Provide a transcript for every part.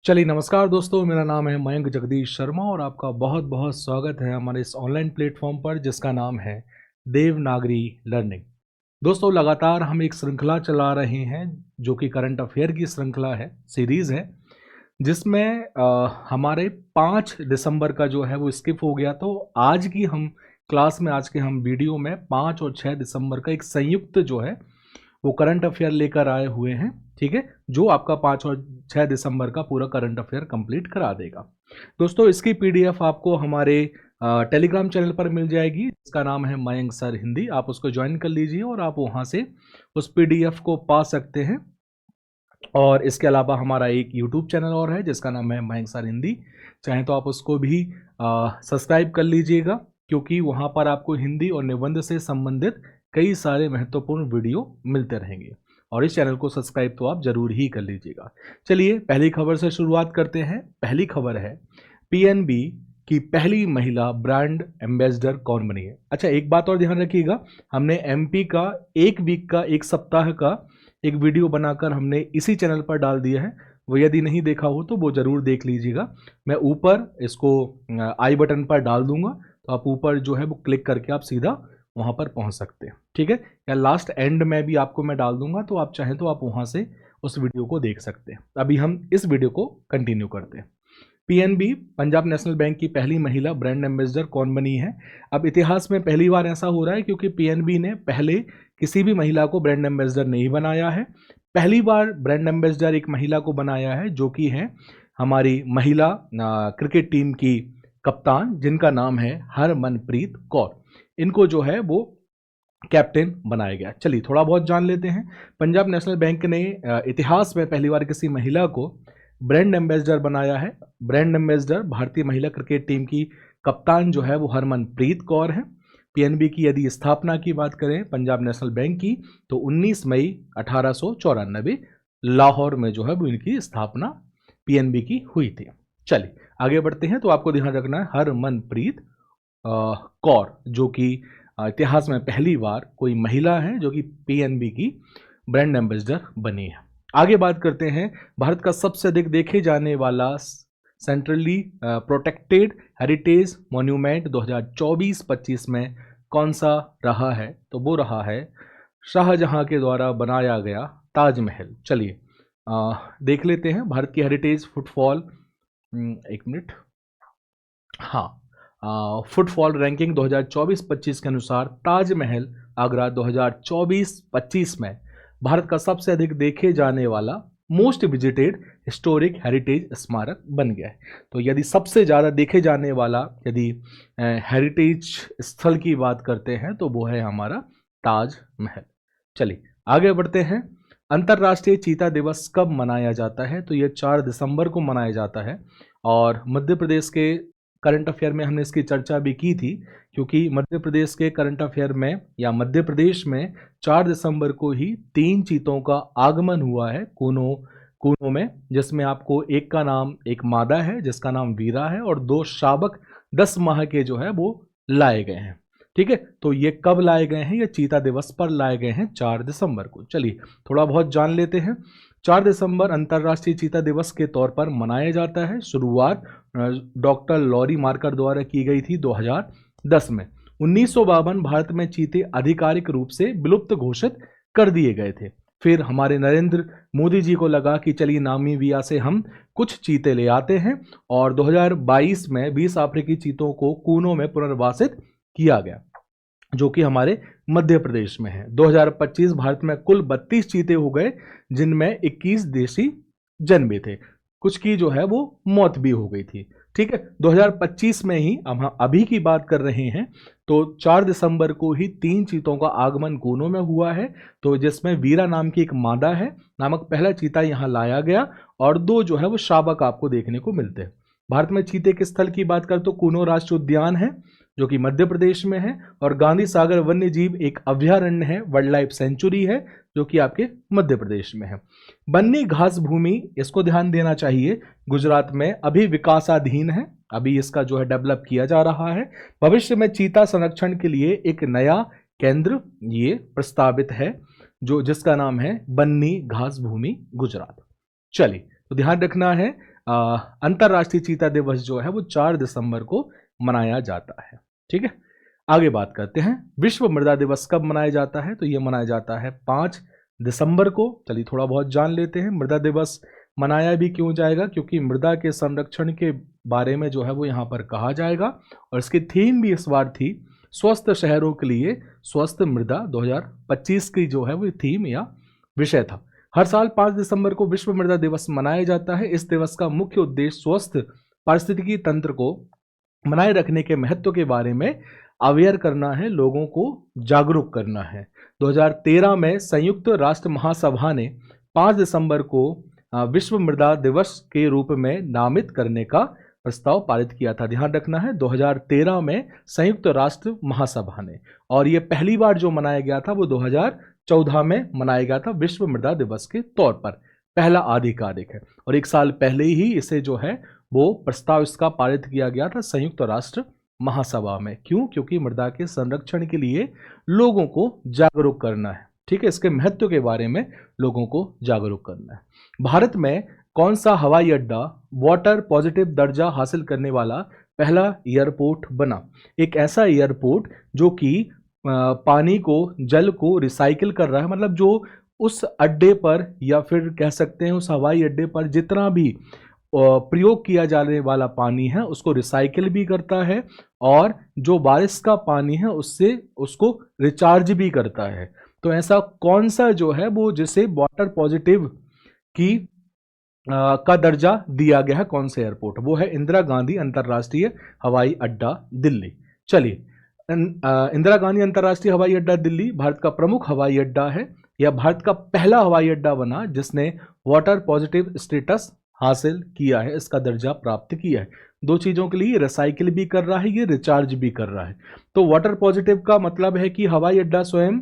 चलिए नमस्कार दोस्तों, मेरा नाम है मयंक जगदीश शर्मा और आपका बहुत बहुत स्वागत है हमारे इस ऑनलाइन प्लेटफॉर्म पर जिसका नाम है देवनागरी लर्निंग। दोस्तों लगातार हम एक श्रृंखला चला रहे हैं जो कि करंट अफेयर की श्रृंखला है, सीरीज़ है, जिसमें हमारे 5 दिसंबर का जो है वो स्किप हो गया। तो आज की हम क्लास में, आज के हम वीडियो में 5 और 6 दिसंबर का एक संयुक्त जो है वो करंट अफेयर लेकर आए हुए हैं। ठीक है, जो आपका 5 और 6 दिसंबर का पूरा करंट अफेयर कंप्लीट करा देगा। दोस्तों इसकी पीडीएफ आपको हमारे टेलीग्राम चैनल पर मिल जाएगी, जिसका नाम है मयंक सर हिंदी। आप उसको ज्वाइन कर लीजिए और आप वहां से उस पीडीएफ को पा सकते हैं। और इसके अलावा हमारा एक यूट्यूब चैनल और है जिसका नाम है मयंक सर हिंदी। चाहे तो आप उसको भी सब्सक्राइब कर लीजिएगा, क्योंकि वहाँ पर आपको हिंदी और निबंध से संबंधित कई सारे महत्वपूर्ण वीडियो मिलते रहेंगे। और इस चैनल को सब्सक्राइब तो आप जरूर ही कर लीजिएगा। चलिए पहली खबर से शुरुआत करते हैं। पहली खबर है पीएनबी की पहली महिला ब्रांड एम्बेसडर कौन बनी है। अच्छा, एक बात और ध्यान रखिएगा, हमने एमपी का एक वीक का, एक सप्ताह का एक वीडियो बनाकर हमने इसी चैनल पर डाल दिया है। वो यदि नहीं देखा हो तो वो जरूर देख लीजिएगा। मैं ऊपर इसको आई बटन पर डाल दूंगा, तो आप ऊपर जो है वो क्लिक करके आप सीधा वहां पर पहुंच सकते हैं। ठीक है, या लास्ट एंड में भी आपको मैं डाल दूंगा, तो आप चाहें तो आप वहां से उस वीडियो को देख सकते हैं। अभी हम इस वीडियो को कंटिन्यू करते हैं। पीएनबी पंजाब नेशनल बैंक की पहली महिला ब्रांड एम्बेसडर कौन बनी है। अब इतिहास में पहली बार ऐसा हो रहा है, क्योंकि पीएनबी ने पहले किसी भी महिला को ब्रांड एम्बेसडर नहीं बनाया है। पहली बार ब्रांड एम्बेसडर एक महिला को बनाया है, जो कि है हमारी महिला क्रिकेट टीम की कप्तान, जिनका नाम है हरमनप्रीत कौर। इनको जो है वो कैप्टन बनाया गया। चलिए थोड़ा बहुत जान लेते हैं। पंजाब नेशनल बैंक ने इतिहास में पहली बार किसी महिला को ब्रांड एम्बेसडर बनाया है। ब्रांड एम्बेसडर भारतीय महिला क्रिकेट टीम की कप्तान जो है वो हरमनप्रीत कौर है। पीएनबी की यदि स्थापना की बात करें पंजाब नेशनल बैंक की, तो 19 मई 1894 लाहौर में जो है वो इनकी स्थापना पीएनबी की हुई थी। चलिए आगे बढ़ते हैं। तो आपको ध्यान रखना है हरमनप्रीत कौर, जो कि इतिहास में पहली बार कोई महिला है जो कि पीएनबी की ब्रांड एम्बेसडर बनी है। आगे बात करते हैं। भारत का सबसे अधिक देखे जाने वाला सेंट्रली प्रोटेक्टेड हेरिटेज मॉन्यूमेंट 2024-25 में कौन सा रहा है। तो वो रहा है शाहजहां के द्वारा बनाया गया ताजमहल। चलिए देख लेते हैं भारत की हेरिटेज फुटफॉल, एक मिनट, हाँ, फुटफॉल रैंकिंग 2024-25 के अनुसार ताजमहल आगरा 2024-25 में भारत का सबसे अधिक देखे जाने वाला मोस्ट विजिटेड हिस्टोरिक हेरिटेज स्मारक बन गया है। तो यदि सबसे ज़्यादा देखे जाने वाला यदि हेरिटेज स्थल की बात करते हैं तो वो है हमारा ताजमहल। चलिए आगे बढ़ते हैं। अंतर्राष्ट्रीय चीता दिवस कब मनाया जाता है। तो ये 4 दिसंबर को मनाया जाता है। और मध्य प्रदेश के करंट अफेयर में हमने इसकी चर्चा भी की थी, क्योंकि मध्य प्रदेश के करंट अफेयर में या मध्य प्रदेश में 4 दिसंबर को ही 3 चीतों का आगमन हुआ है कूनों में, जिसमें आपको एक का नाम, एक मादा है जिसका नाम वीरा है, और 2 शावक 10 माह के जो है वो लाए गए हैं। ठीक है, तो ये कब लाए गए हैं, ये चीता दिवस पर लाए गए हैं 4 दिसंबर को। चलिए थोड़ा बहुत जान लेते हैं। 4 दिसंबर अंतर्राष्ट्रीय चीता दिवस के तौर पर मनाया जाता है। शुरुआत डॉक्टर लॉरी मार्कर द्वारा की गई थी 2010 में। 1952 भारत में चीते आधिकारिक रूप से विलुप्त घोषित कर दिए गए थे। फिर हमारे नरेंद्र मोदी जी को लगा कि चलिए नामीबिया से हम कुछ चीते ले आते हैं, और 2022 में 20 अफ्रीकी चीतों को कूनों में पुनर्वासित किया गया, जो कि हमारे मध्य प्रदेश में है। 2025 भारत में कुल 32 चीते हो गए, जिनमें 21 देशी जन्मे थे। कुछ की जो है वो मौत भी हो गई थी। ठीक है, 2025 में ही हम अभी की बात कर रहे हैं, तो 4 दिसंबर को ही 3 चीतों का आगमन कूनों में हुआ है। तो जिसमें वीरा नाम की एक मादा है नामक पहला चीता यहाँ लाया गया, और 2 जो है वो शावक आपको देखने को मिलते हैं। भारत में चीते के स्थल की बात करें तो कूनों राष्ट्रीय उद्यान है, जो कि मध्य प्रदेश में है, और गांधी सागर वन्य जीव एक अभयारण्य है, वाइल्ड लाइफ सेंचुरी है, जो कि आपके मध्य प्रदेश में है। बन्नी घास भूमि, इसको ध्यान देना चाहिए, गुजरात में अभी विकासाधीन है, अभी इसका जो है डेवलप किया जा रहा है। भविष्य में चीता संरक्षण के लिए एक नया केंद्र ये प्रस्तावित है, जो जिसका नाम है बन्नी घास भूमि गुजरात। चलिए तो ध्यान रखना है, अंतर्राष्ट्रीय चीता दिवस जो है वो 4 दिसंबर को मनाया जाता है। ठीक है, आगे बात करते हैं विश्व मृदा दिवस कब मनाया जाता है। तो ये मनाया जाता है 5 दिसंबर को। चलिए थोड़ा बहुत जान लेते हैं मृदा दिवस मनाया भी क्यों जाएगा, क्योंकि मृदा के संरक्षण के बारे में जो है वो यहाँ पर कहा जाएगा। और इसकी थीम भी इस बार थी स्वस्थ शहरों के लिए स्वस्थ मृदा 2025 की जो है वो थीम या विषय था। हर साल 5 दिसंबर को विश्व मृदा दिवस मनाया जाता है। इस दिवस का मुख्य उद्देश्य स्वस्थ पारिस्थितिकी तंत्र को बनाए रखने के महत्व के बारे में अवेयर करना है, लोगों को जागरूक करना है। 2013 में संयुक्त राष्ट्र महासभा ने 5 दिसंबर को विश्व मृदा दिवस के रूप में नामित करने का प्रस्ताव पारित किया था। ध्यान रखना है 2013 में संयुक्त राष्ट्र महासभा ने, और ये पहली बार जो मनाया गया था वो 2014 में मनाया गया था विश्व मृदा दिवस के तौर पर। पहला आधिकारिक है, और एक साल पहले ही इसे जो है वो प्रस्ताव इसका पारित किया गया था संयुक्त राष्ट्र महासभा में। क्यों? क्योंकि मृदा के संरक्षण के लिए लोगों को जागरूक करना है। ठीक है, इसके महत्व के बारे में लोगों को जागरूक करना है। भारत में कौन सा हवाई अड्डा वाटर पॉजिटिव दर्जा हासिल करने वाला पहला एयरपोर्ट बना? एक ऐसा एयरपोर्ट जो कि पानी को, जल को रिसाइकिल कर रहा है, मतलब जो उस अड्डे पर या फिर कह सकते हैं उस हवाई अड्डे पर जितना भी प्रयोग किया जाने वाला पानी है उसको रिसाइकिल भी करता है, और जो बारिश का पानी है उससे उसको रिचार्ज भी करता है। तो ऐसा कौन सा जो है वो जिसे वाटर पॉजिटिव की का दर्जा दिया गया है, कौन से एयरपोर्ट? वो है इंदिरा गांधी अंतर्राष्ट्रीय हवाई अड्डा दिल्ली। चलिए, इंदिरा गांधी अंतर्राष्ट्रीय हवाई अड्डा दिल्ली भारत का प्रमुख हवाई अड्डा है। यह भारत का पहला हवाई अड्डा बना जिसने वाटर पॉजिटिव स्टेटस हासिल किया है, इसका दर्जा प्राप्त किया है। दो चीज़ों के लिए, रिसाइकिल भी कर रहा है, ये रिचार्ज भी कर रहा है। तो वाटर पॉजिटिव का मतलब है कि हवाई अड्डा स्वयं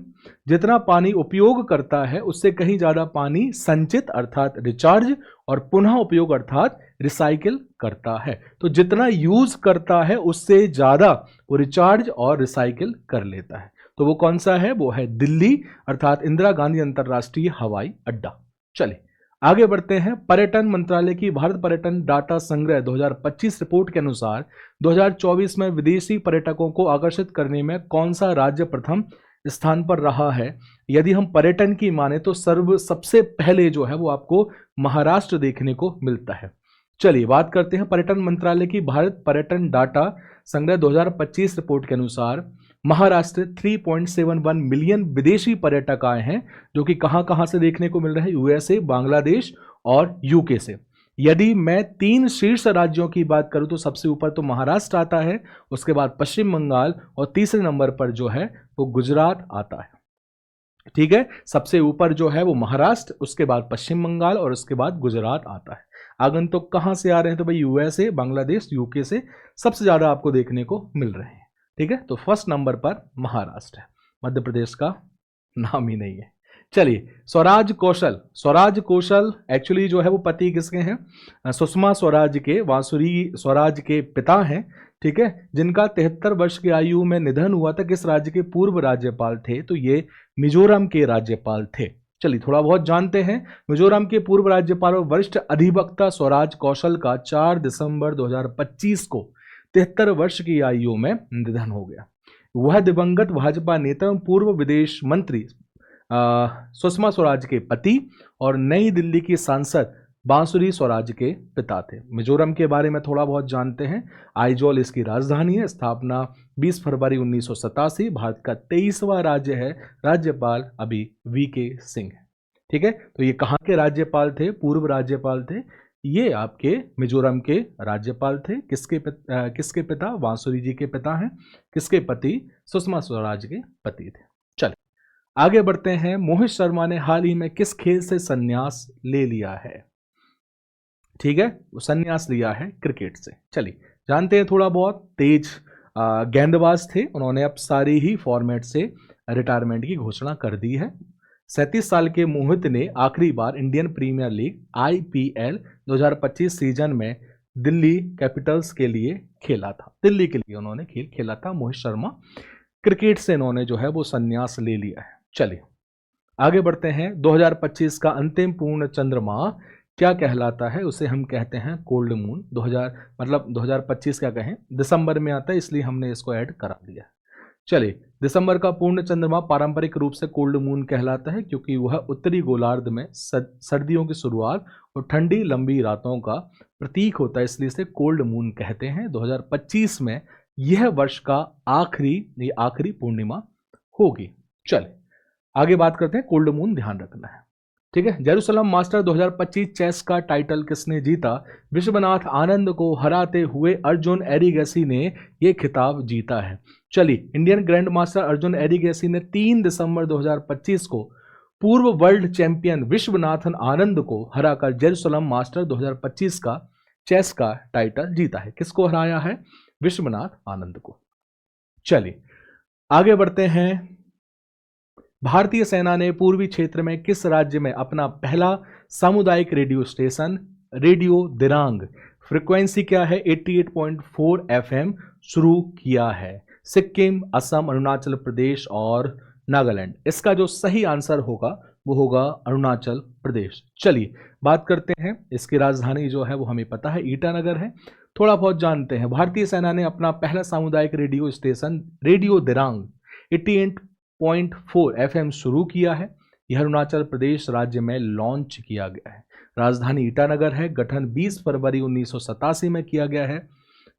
जितना पानी उपयोग करता है उससे कहीं ज़्यादा पानी संचित अर्थात रिचार्ज और पुनः उपयोग अर्थात रिसाइकिल करता है। तो जितना यूज करता है उससे ज़्यादा वो रिचार्ज और रिसाइकिल कर लेता है। तो वो कौन सा है? वो है दिल्ली अर्थात इंदिरा गांधी अंतर्राष्ट्रीय हवाई अड्डा। चलिए आगे बढ़ते हैं। पर्यटन मंत्रालय की भारत पर्यटन डाटा संग्रह 2025 रिपोर्ट के अनुसार 2024 में विदेशी पर्यटकों को आकर्षित करने में कौन सा राज्य प्रथम स्थान पर रहा है? यदि हम पर्यटन की माने तो सबसे पहले जो है वो आपको महाराष्ट्र देखने को मिलता है। चलिए बात करते हैं पर्यटन मंत्रालय की भारत पर्यटन डाटा संग्रह 2025 रिपोर्ट के अनुसार महाराष्ट्र 3.71 मिलियन विदेशी पर्यटक आए हैं, जो कि कहां से देखने को मिल रहे हैं? यूएसए, बांग्लादेश और यूके से। यदि मैं 3 शीर्ष राज्यों की बात करूं तो सबसे ऊपर तो महाराष्ट्र आता है, उसके बाद पश्चिम बंगाल और तीसरे नंबर पर जो है वो गुजरात आता है। ठीक है, सबसे ऊपर जो है वो महाराष्ट्र, उसके बाद पश्चिम बंगाल और उसके बाद गुजरात आता है। आगंतुक कहां से आ रहे हैं? तो भाई यूएसए, बांग्लादेश, यूके से सबसे ज्यादा आपको देखने को मिल रहे हैं। ठीक है, तो फर्स्ट नंबर पर महाराष्ट्र है, मध्य प्रदेश का नाम ही नहीं है। चलिए स्वराज कौशल एक्चुअली जो है वो पति किसके हैं? सुषमा स्वराज के, वासुरी स्वराज के पिता हैं। ठीक है, जिनका 73 वर्ष की आयु में निधन हुआ था। किस राज्य के पूर्व राज्यपाल थे? तो ये मिजोरम के राज्यपाल थे। चलिए थोड़ा बहुत जानते हैं। मिजोरम के पूर्व राज्यपाल और वरिष्ठ अधिवक्ता स्वराज कौशल का 4 दिसंबर 2025 को 73 वर्ष की आयु में निधन हो गया। वह दिवंगत भाजपा नेता एवं पूर्व विदेश मंत्री सुषमा स्वराज के पति और नई दिल्ली की सांसद बांसुरी स्वराज के पिता थे। मिजोरम के बारे में थोड़ा बहुत जानते हैं। आइजोल इसकी राजधानी है। स्थापना 20 फरवरी 1987। भारत का 23वां राज्य है। राज्यपाल अभी वीके सिंह है। ठीक है, तो ये कहाँ के राज्यपाल थे? पूर्व राज्यपाल थे। ये आपके मिजोरम के राज्यपाल थे। किसके पिता? बांसुरी जी के पिता हैं। किसके पति? सुषमा स्वराज के पति थे। चलिए आगे बढ़ते हैं। मोहित शर्मा ने हाल ही में किस खेल से संन्यास ले लिया है? ठीक है, वो संन्यास लिया है क्रिकेट से। चलिए जानते हैं थोड़ा बहुत। तेज गेंदबाज थे, उन्होंने अब सारी ही फॉर्मेट से रिटायरमेंट की घोषणा कर दी है। 37 साल के मोहित ने आखिरी बार Indian Premier League IPL 2025 season में दिल्ली कैपिटल्स के लिए खेला था। दिल्ली के लिए उन्होंने खेल खेला था। मोहित शर्मा क्रिकेट से इन्होंने जो है वो संन्यास ले लिया है। चलिए आगे बढ़ते हैं। 2025 का अंतिम पूर्ण चंद्रमा क्या कहलाता है, उसे हम कहते हैं कोल्ड मून। 2000 मतलब 2025 क्या कहें, दिसंबर में आता है, इसलिए हमने इसको ऐड करा दिया। चलिए, दिसंबर का पूर्ण चंद्रमा पारंपरिक रूप से कोल्ड मून कहलाता है क्योंकि वह उत्तरी गोलार्ध में सर्दियों की शुरुआत और ठंडी लंबी रातों का प्रतीक होता है, इसलिए इसे कोल्ड मून कहते हैं। 2025 में यह वर्ष का आखिरी पूर्णिमा होगी। चलिए आगे बात करते हैं, कोल्ड मून ध्यान रखना है, ठीक है। जेरूसलम मास्टर 2025 चेस का टाइटल किसने जीता? विश्वनाथ आनंद को हराते हुए अर्जुन एरिगेसी ने यह खिताब जीता है। चलिए, Indian grand master Arjun Erigaisi ने 3 दिसंबर 2025 को पूर्व वर्ल्ड चैंपियन विश्वनाथन आनंद को हराकर जेरूसलम मास्टर 2025 का चेस का टाइटल जीता है। किसको हराया है? विश्वनाथ आनंद को। चलिए आगे बढ़ते हैं। भारतीय सेना ने पूर्वी क्षेत्र में किस राज्य में अपना पहला सामुदायिक radio station radio Dirang, frequency क्या है 88.4 FM, शुरू किया है? सिक्किम, असम, अरुणाचल प्रदेश और नागालैंड। इसका जो सही आंसर होगा वो होगा अरुणाचल प्रदेश। चलिए बात करते हैं, इसकी राजधानी जो है वो हमें पता है ईटानगर है, थोड़ा बहुत जानते हैं। भारतीय सेना ने अपना पहला सामुदायिक radio station radio Dirang 88.4 FM शुरू किया है। यह अरुणाचल प्रदेश राज्य में लॉन्च किया गया है। राजधानी ईटानगर है। गठन 20 फरवरी 1987 में किया गया है,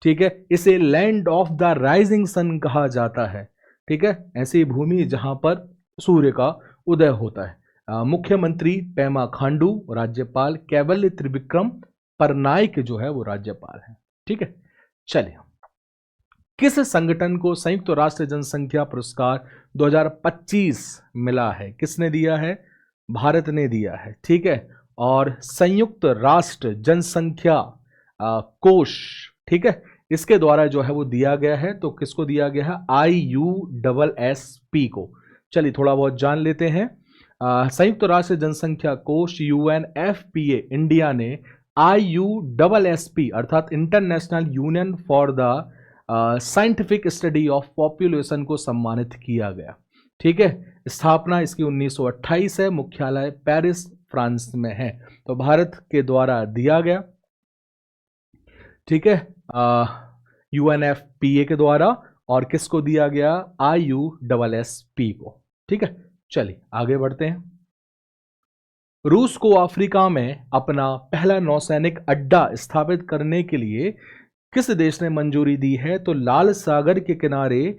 ठीक है। इसे land of the rising sun कहा जाता है, ठीक है। ऐसी भूमि जहां पर सूर्य का उदय होता है। मुख्यमंत्री पेमा खांडू, राज्यपाल कैवल्य त्रिविक्रम परनाइक जो है वो राज्यपाल है, ठीक है। चलिए, किस संगठन को संयुक्त राष्ट्र जनसंख्या पुरस्कार 2025 मिला है? किसने दिया है? भारत ने दिया है, ठीक है। और संयुक्त राष्ट्र जनसंख्या कोष, ठीक है, इसके द्वारा जो है वो दिया गया है। तो किसको दिया गया है? IUSSP को। चलिए थोड़ा बहुत जान लेते हैं। संयुक्त राष्ट्र जनसंख्या कोष UNFPA इंडिया ने IUSSP अर्थात international union for the scientific study of population को सम्मानित किया गया, ठीक है। स्थापना इसकी 1928 है। मुख्यालय पेरिस फ्रांस में है। तो भारत के द्वारा दिया गया, ठीक है, UNFPA के द्वारा। और किसको दिया गया? IUSSP को, ठीक है। चलिए आगे बढ़ते हैं। रूस को अफ्रीका में अपना पहला नौसैनिक अड्डा स्थापित करने के लिए किस देश ने मंजूरी दी है? तो लाल सागर के किनारे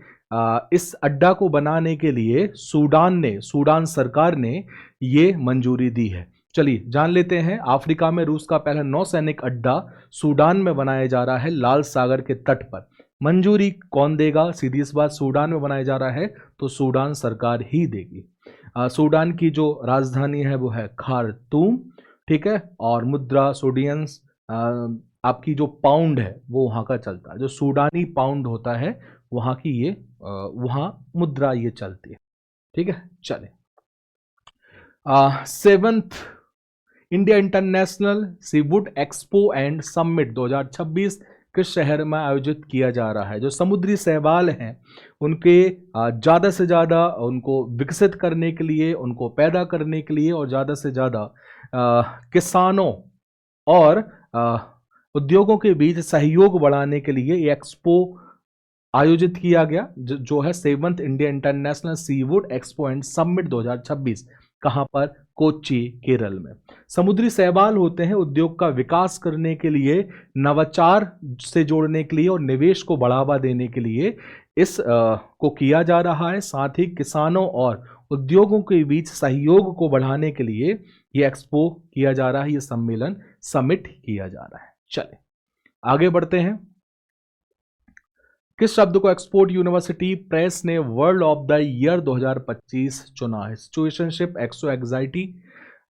इस अड्डा को बनाने के लिए सूडान सरकार ने ये मंजूरी दी है। चलिए जान लेते हैं। अफ्रीका में रूस का पहला नौसैनिक अड्डा सूडान में बनाया जा रहा है, लाल सागर के तट पर। मंजूरी कौन देगा? सीधी सी बात, सूडान में बनाया जा रहा है तो सूडान सरकार ही देगी। सूडान की जो राजधानी है वो है खार्तूम, ठीक है। और मुद्रा सूडियंस, आपकी जो पाउंड है वो वहाँ का चलता है, जो सूडानी पाउंड होता है वहाँ की ये वहाँ मुद्रा ये चलती है, ठीक है। चले 7th India international Seawood expo and summit 2026 किस शहर में आयोजित किया जा रहा है? जो समुद्री शैवाल हैं उनके ज़्यादा से ज़्यादा उनको विकसित करने के लिए, उनको पैदा करने के लिए और ज़्यादा से ज़्यादा किसानों और उद्योगों के बीच सहयोग बढ़ाने के लिए ये एक्सपो आयोजित किया गया, जो है 7th India international Seawood expo and summit 2026। कहाँ पर? कोच्चि, केरल में। समुद्री शैवाल होते हैं उद्योग का विकास करने के लिए, नवाचार से जोड़ने के लिए और निवेश को बढ़ावा देने के लिए इस को किया जा रहा है। साथ ही किसानों और उद्योगों के बीच सहयोग को बढ़ाने के लिए ये एक्सपो किया जा रहा है, ये सम्मेलन समिट किया जा रहा है। चले आगे बढ़ते हैं। किस शब्द को एक्सपोर्ट यूनिवर्सिटी प्रेस ने वर्ल्ड ऑफ द ईयर 2025 चुना है? सिचुएशनशिप, एक्सो एग्जाइटी,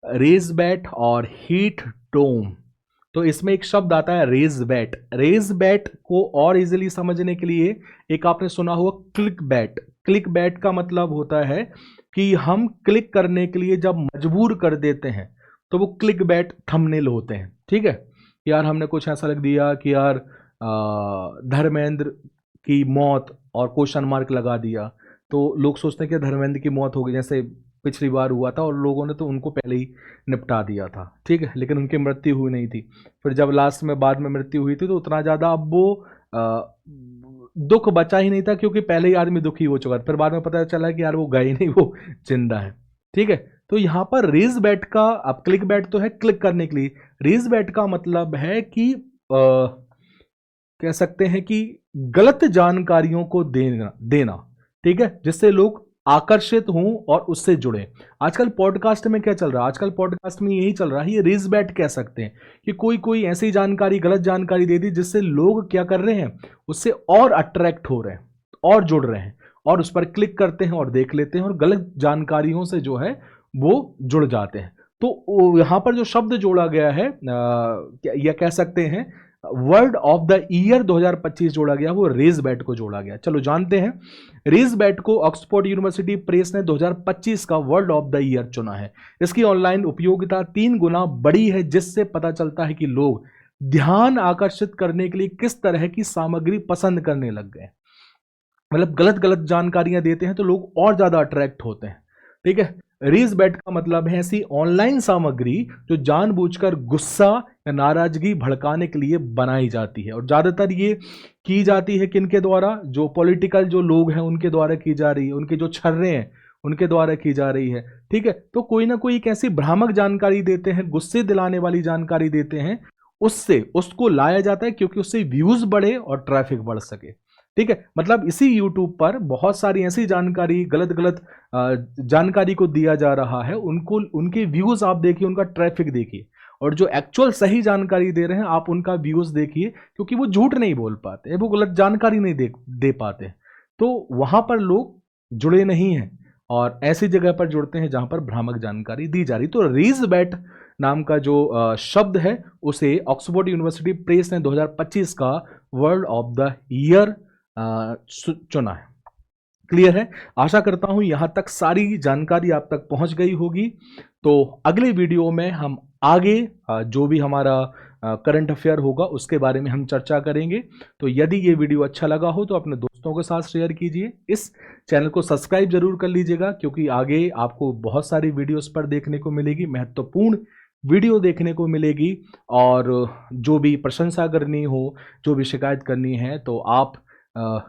रेजबैट और हीट डोम। तो इसमें एक शब्द आता है रेजबैट। रेजबैट को और इजीली समझने के लिए एक आपने सुना होगा क्लिक बैट। क्लिक बैट का मतलब होता है कि हम क्लिक करने के लिए जब मजबूर कर देते हैं तो वो क्लिक बैट थंबनेल होते हैं, ठीक है। यार हमने कुछ ऐसा लिख दिया कि यार धर्मेंद्र की मौत और क्वेश्चन मार्क लगा दिया, तो लोग सोचते हैं कि धर्मेंद्र की मौत हो गई, जैसे पिछली बार हुआ था, और लोगों ने तो उनको पहले ही निपटा दिया था, ठीक है, लेकिन उनकी मृत्यु हुई नहीं थी। फिर जब लास्ट में बाद में मृत्यु हुई थी तो उतना ज़्यादा अब वो दुख बचा ही नहीं था, क्योंकि पहले ही आदमी दुखी हो चुका था। फिर बाद में पता चला कि यार वो गए नहीं, वो जिंदा है, ठीक है। तो यहाँ पर रेज बैट का, अब क्लिक बैट तो है क्लिक करने के लिए, रेज बैट का मतलब है कि कह सकते हैं कि गलत जानकारियों को देना, ठीक है, जिससे लोग आकर्षित हों और उससे जुड़े। आजकल पॉडकास्ट में क्या चल रहा है, आजकल पॉडकास्ट में यही चल रहा है, ये रेज बैट कह सकते हैं कि कोई कोई ऐसी जानकारी, गलत जानकारी दे दी जिससे लोग क्या कर रहे हैं, उससे और अट्रैक्ट हो रहे हैं और जुड़ रहे हैं और उस पर क्लिक करते हैं और देख लेते हैं और गलत जानकारियों से जो है वो जुड़ जाते हैं। तो यहाँ पर जो शब्द जोड़ा गया है, या कह सकते हैं वर्ड ऑफ द ईयर 2025 जोड़ा गया, वो रेज बैट को जोड़ा गया। चलो जानते हैं। रेज बैट को ऑक्सफोर्ड यूनिवर्सिटी प्रेस ने 2025 का वर्ड ऑफ द ईयर चुना है। इसकी ऑनलाइन उपयोगिता 3 गुना बढ़ी है, जिससे पता चलता है कि लोग ध्यान आकर्षित करने के लिए किस तरह की सामग्री पसंद करने लग गए। मतलब गलत गलत जानकारियां देते हैं तो लोग और ज्यादा अट्रैक्ट होते हैं, ठीक है। रेज बैट का मतलब है ऐसी ऑनलाइन सामग्री जो जानबूझकर गुस्सा या नाराजगी भड़काने के लिए बनाई जाती है, और ज्यादातर ये की जाती है किनके द्वारा, जो पॉलिटिकल जो लोग हैं उनके द्वारा की जा रही है, उनके जो छर्रे हैं उनके द्वारा की जा रही है, ठीक है। तो कोई ना कोई एक ऐसी भ्रामक जानकारी देते हैं, गुस्से दिलाने वाली जानकारी देते हैं, उससे उसको लाया जाता है क्योंकि उससे व्यूज बढ़े और ट्रैफिक बढ़ सके, ठीक है। मतलब इसी यूट्यूब पर बहुत सारी ऐसी जानकारी, गलत गलत जानकारी को दिया जा रहा है, उनको उनके व्यूज आप देखिए, उनका ट्रैफिक देखिए, और जो एक्चुअल सही जानकारी दे रहे हैं आप उनका व्यूज देखिए, क्योंकि वो झूठ नहीं बोल पाते, वो गलत जानकारी नहीं दे पाते, तो वहां पर लोग जुड़े नहीं हैं और ऐसी जगह पर जुड़ते हैं जहां पर भ्रामक जानकारी दी जा रही। तो रेज बैट नाम का जो शब्द है उसे ऑक्सफोर्ड यूनिवर्सिटी प्रेस ने 2025 का वर्ड ऑफ द ईयर चुना है। क्लियर है? आशा करता हूं यहां तक सारी जानकारी आप तक पहुंच गई होगी। तो अगले वीडियो में हम आगे जो भी हमारा करंट अफेयर होगा उसके बारे में हम चर्चा करेंगे। तो यदि ये वीडियो अच्छा लगा हो तो अपने दोस्तों के साथ शेयर कीजिए। इस चैनल को सब्सक्राइब जरूर कर लीजिएगा, क्योंकि आगे आपको बहुत सारी वीडियोस पर देखने को मिलेगी, महत्वपूर्ण वीडियो देखने को मिलेगी। और जो भी प्रशंसा करनी हो, जो भी शिकायत करनी है, तो आप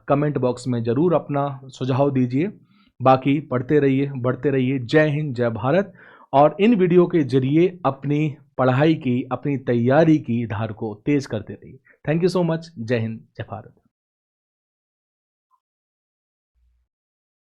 कमेंट बॉक्स में ज़रूर अपना सुझाव दीजिए। बाकी पढ़ते रहिए, बढ़ते रहिए। जय हिंद, जय भारत। और इन वीडियो के जरिए अपनी पढ़ाई की, अपनी तैयारी की धार को तेज करते रहिए। Thank you so much. जय हिंद, जय भारत।